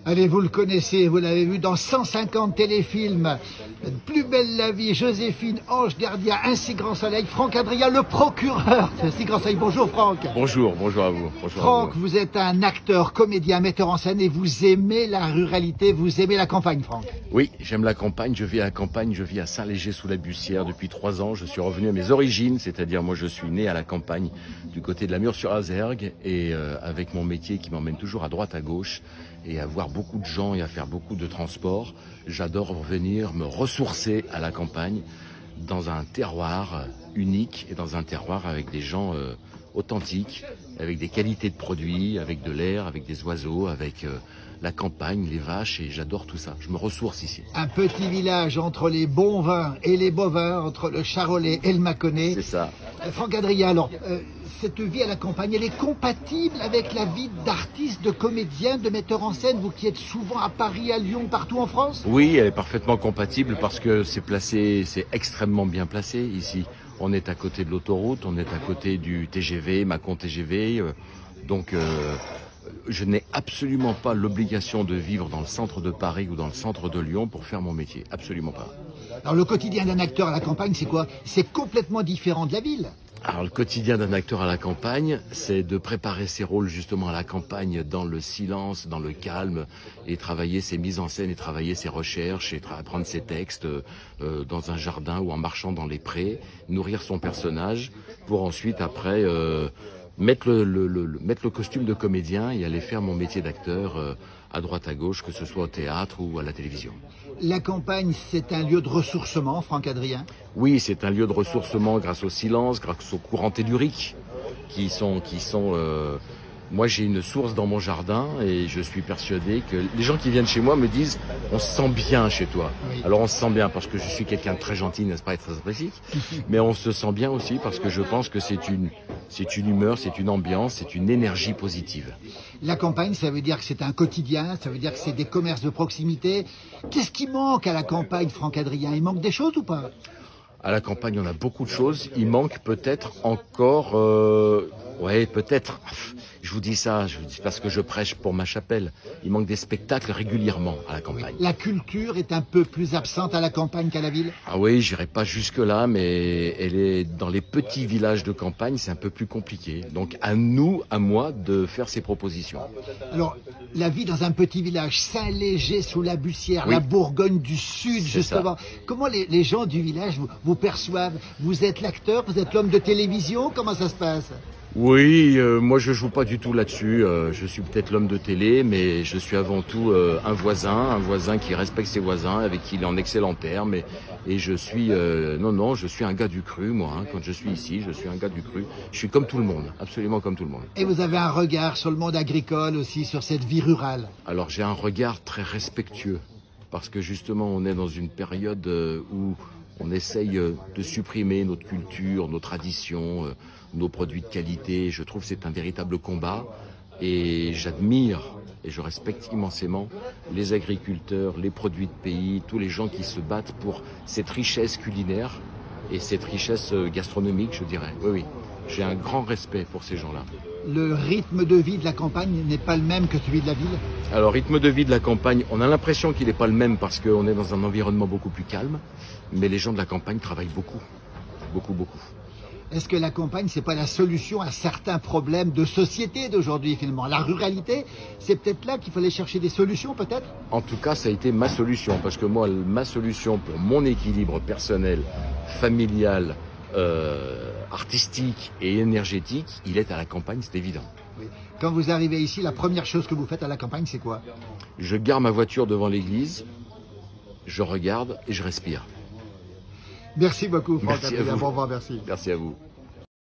Allez, vous le connaissez, vous l'avez vu dans 150 téléfilms. Plus belle la vie, Joséphine, Ange Gardien, Un si grand soleil, Franck Adrien, le procureur. Un si grand soleil. Bonjour Franck. Bonjour, bonjour à vous. Bonjour Franck, à vous. vous êtes un acteur, comédien, metteur en scène et vous aimez la ruralité, vous aimez la campagne, Franck. Oui, j'aime la campagne, je vis à la campagne, je vis à Saint-Léger-sous-la-Bussière depuis 3 ans. Je suis revenu à mes origines, c'est-à-dire moi je suis né à la campagne du côté de la Mure-sur-Azergue et avec mon métier qui m'emmène toujours à droite à gauche et à voir beaucoup de gens et à faire beaucoup de transports, j'adore revenir me ressourcer à la campagne dans un terroir unique et dans un terroir avec des gens authentiques, avec des qualités de produits, avec de l'air, avec des oiseaux, avec la campagne, les vaches, et j'adore tout ça. Je me ressource ici. Un petit village entre les bons vins et les bovins, entre le Charolais et le Mâconnais. C'est ça. Franck Adrien, alors, cette vie à la campagne, elle est compatible avec la vie d'artiste, de comédien, de metteur en scène, vous qui êtes souvent à Paris, à Lyon, partout en France? Oui, elle est parfaitement compatible parce que c'est placé, c'est extrêmement bien placé ici. On est à côté de l'autoroute, on est à côté du TGV, Mâcon TGV, donc je n'ai absolument pas l'obligation de vivre dans le centre de Paris ou dans le centre de Lyon pour faire mon métier, absolument pas. Alors le quotidien d'un acteur à la campagne, c'est quoi? C'est complètement différent de la ville. Alors le quotidien d'un acteur à la campagne, c'est de préparer ses rôles justement à la campagne dans le silence, dans le calme, et travailler ses mises en scène, et travailler ses recherches, et apprendre ses textes dans un jardin ou en marchant dans les prés, nourrir son personnage, pour ensuite après mettre le costume de comédien et aller faire mon métier d'acteur à droite à gauche, que ce soit au théâtre ou à la télévision. La campagne, c'est un lieu de ressourcement, Franck Adrien? Oui, c'est un lieu de ressourcement grâce au silence, grâce aux courants telluriques qui sont moi, j'ai une source dans mon jardin et je suis persuadé que les gens qui viennent chez moi me disent « on se sent bien chez toi oui. ». Alors on se sent bien parce que je suis quelqu'un de très gentil, n'est-ce pas, et très sympathique, mais on se sent bien aussi parce que je pense que c'est une humeur, c'est une ambiance, c'est une énergie positive. La campagne, ça veut dire que c'est un quotidien, ça veut dire que c'est des commerces de proximité. Qu'est-ce qui manque à la campagne, Franck Adrien? Il manque des choses ou pas? À la campagne, on a beaucoup de choses. Il manque peut-être encore... ouais, peut-être. Je vous dis ça, je vous dis parce que je prêche pour ma chapelle. Il manque des spectacles régulièrement à la campagne. La culture est un peu plus absente à la campagne qu'à la ville? Ah oui, j'irai pas jusque-là, mais elle est dans les petits villages de campagne, c'est un peu plus compliqué. Donc à nous, à moi, de faire ces propositions. Alors, la vie dans un petit village, Saint-Léger-sous-la-Bussière, oui. La Bourgogne du Sud, justement. Ça. Comment les gens du village vous perçoivent? Vous êtes l'acteur, vous êtes l'homme de télévision, comment ça se passe? Oui, moi je joue pas du tout là-dessus. Je suis peut-être l'homme de télé, mais je suis avant tout un voisin qui respecte ses voisins, avec qui il est en excellent terme. Et je suis, non, je suis un gars du cru, moi. Hein. Quand je suis ici, je suis un gars du cru. Je suis comme tout le monde, absolument comme tout le monde. Et vous avez un regard sur le monde agricole aussi, sur cette vie rurale? Alors j'ai un regard très respectueux, parce que justement on est dans une période où on essaye de supprimer notre culture, nos traditions, nos produits de qualité. Je trouve que c'est un véritable combat et j'admire et je respecte immensément les agriculteurs, les produits de pays, tous les gens qui se battent pour cette richesse culinaire et cette richesse gastronomique, je dirais. Oui, oui, j'ai un grand respect pour ces gens-là. Le rythme de vie de la campagne n'est pas le même que celui de la ville? Alors, rythme de vie de la campagne, on a l'impression qu'il n'est pas le même parce qu'on est dans un environnement beaucoup plus calme, mais les gens de la campagne travaillent beaucoup, beaucoup, beaucoup. Est-ce que la campagne, c'est pas la solution à certains problèmes de société d'aujourd'hui, finalement? La ruralité, c'est peut-être là qu'il fallait chercher des solutions, peut-être? En tout cas, ça a été ma solution, parce que moi, ma solution pour mon équilibre personnel, familial, artistique et énergétique, il est à la campagne, c'est évident. Oui. Quand vous arrivez ici, la première chose que vous faites à la campagne, c'est quoi? Je gare ma voiture devant l'église, je regarde et je respire. Merci beaucoup, Franck. Merci à vous. Au revoir, merci. Merci à vous.